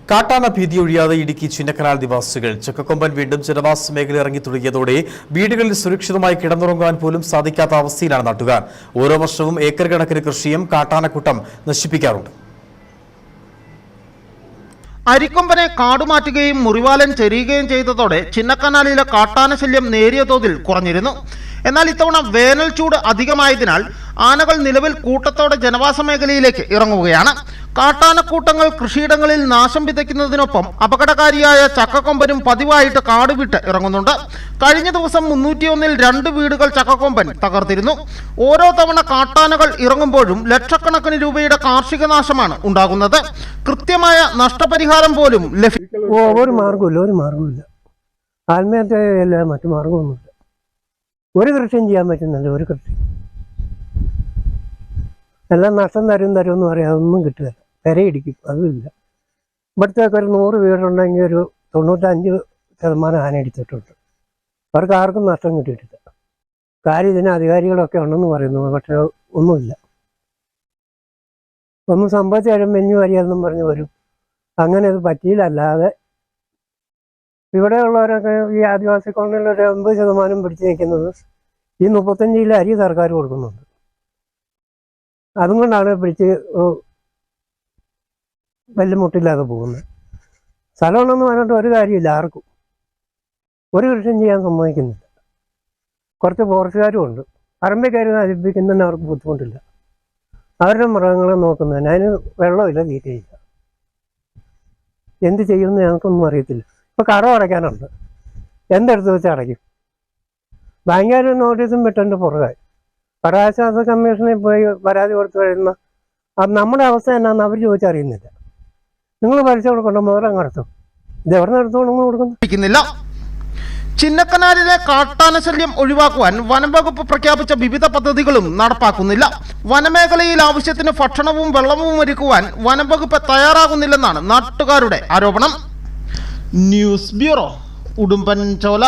കാട്ടാന ഭീതിയൊഴിയാതെ ഇടുക്കി ചിന്നക്കനാൽ നിവാസികൾ ചക്കക്കൊമ്പൻ വീണ്ടും ജനവാസ മേഖല ഇറങ്ങി തുടങ്ങിയതോടെ വീടുകളിൽ സുരക്ഷിതമായി കിടന്നുറങ്ങാൻ പോലും സാധിക്കാത്ത അവസ്ഥയിലാണ് നാട്ടുകാർ. ഓരോ വർഷവും ഏക്കർ കണക്കിന് കൃഷിയും കാട്ടാനക്കൂട്ടം നശിപ്പിക്കാറുണ്ട്. അരിക്കൊമ്പനെ കാടുമാറ്റുകയും മുറിവാലൻ ചെരിയുകയും ചെയ്തതോടെ ചിന്നക്കനാലിലെ കാട്ടാന ശല്യം നേരിയ തോതിൽ കുറഞ്ഞിരുന്നു. എന്നാൽ ഇത്തവണ വേനൽ ചൂട് അധികമായതിനാൽ ആനകൾ നിലവിൽ കൂട്ടത്തോടെ ജനവാസ മേഖലയിലേക്ക് ഇറങ്ങുകയാണ്. കാട്ടാനക്കൂട്ടങ്ങൾ കൃഷിയിടങ്ങളിൽ നാശം വിതയ്ക്കുന്നതിനൊപ്പം അപകടകാരിയായ ചക്കക്കൊമ്പനും പതിവായിട്ട് കാട് വിട്ട് ഇറങ്ങുന്നുണ്ട്. കഴിഞ്ഞ ദിവസം 301-ൽ 2 വീടുകൾ ചക്കക്കൊമ്പൻ തകർത്തിരുന്നു. ഓരോ തവണ കാട്ടാനകൾ ഇറങ്ങുമ്പോഴും ലക്ഷക്കണക്കിന് രൂപയുടെ കാർഷിക നാശമാണ് ഉണ്ടാകുന്നത്. കൃത്യമായ നഷ്ടപരിഹാരം പോലും ഒരു മാർഗമില്ല. ആത്മഹത്യയല്ല, മറ്റു മാർഗമൊന്നുമില്ല. ഒരു കൃഷിയും ചെയ്യാൻ പറ്റുന്നില്ല. ഒരു കൃഷി എല്ലാം നഷ്ടം തരുമെന്ന് പറയാം. അതൊന്നും കിട്ടുക, പെരയിടിക്കും, അതുമില്ല. ഇവിടുത്തേക്ക് ഒരു 100 വീടുണ്ടെങ്കിൽ ഒരു 95% ആന ഇടിച്ചിട്ടുണ്ട്. അവർക്ക് ആർക്കും നഷ്ടം കിട്ടിയിട്ടില്ല. കാര്യം ഇതിന് അധികാരികളൊക്കെ ഉണ്ടെന്ന് പറയുന്നു, പക്ഷെ ഒന്നുമില്ല. ഒന്നും സംഭവിച്ചു കഴിയുമ്പോൾ മെഞ്ഞു വരികയെന്നും പറഞ്ഞ് വരും. അങ്ങനെ അത് പറ്റിയില്ല. അല്ലാതെ ഇവിടെയുള്ളവരൊക്കെ ഈ ആദിവാസി കോളനിയിൽ ഒരു 80% പിടിച്ചു നിൽക്കുന്നത് ഈ 35 കിലോ അരി സർക്കാർ കൊടുക്കുന്നുണ്ട്. അതും കൊണ്ടാണ് പിടിച്ച് വെല്ലുമുട്ടില്ലാതെ പോകുന്നത്. സ്ഥലമുണ്ടെന്ന് പറഞ്ഞിട്ട് ഒരു കാര്യമില്ല. ആർക്കും ഒരു കൃഷിയും ചെയ്യാൻ സമ്മതിക്കുന്നില്ല. കുറച്ച് ഫോറസ്റ്റുകാരും ഉണ്ട്. പറമ്പിൽ കയറി നശിപ്പിക്കുന്നതിന് അവർക്ക് ബുദ്ധിമുട്ടില്ല. അവരുടെ മൃഗങ്ങളെ നോക്കുന്നതിന് അതിന് വെള്ളമില്ല, തീറ്റയില്ല. എന്ത് ചെയ്യുമെന്ന് ഞങ്ങൾക്കൊന്നും അറിയത്തില്ല. ഇപ്പോൾ കടം അടയ്ക്കാനുണ്ട്. എന്തെടുത്ത് വെച്ച് അടയ്ക്കും? ബാങ്കുകാർ നോട്ടീസും വിട്ടതിൻ്റെ പുറകായി കടാശ്വാസ കമ്മീഷനിൽ പോയി പരാതി കൊടുത്തു കഴിയുന്ന നമ്മുടെ അവസ്ഥ എന്നാന്ന് അവർ ചോദിച്ചറിയുന്നില്ല. നിങ്ങൾ പലിശ കൊടുക്കണ്ട, മുതൽ നടത്തും. ഇത് എവിടെ നടത്തുകൊണ്ടൊന്നും കൊടുക്കുന്നില്ല. ചിന്നക്കനാലിലെ കാട്ടാന ശല്യം ഒഴിവാക്കുവാൻ വനം വകുപ്പ് പ്രഖ്യാപിച്ച വിവിധ പദ്ധതികളും നടപ്പാക്കുന്നില്ല. വനമേഖലയിൽ ആവശ്യത്തിന് ഭക്ഷണവും വെള്ളവും ഒരുക്കുവാൻ വനം വകുപ്പ് തയ്യാറാകുന്നില്ലെന്നാണ് നാട്ടുകാരുടെ ആരോപണം. News bureau, Udumbanchola.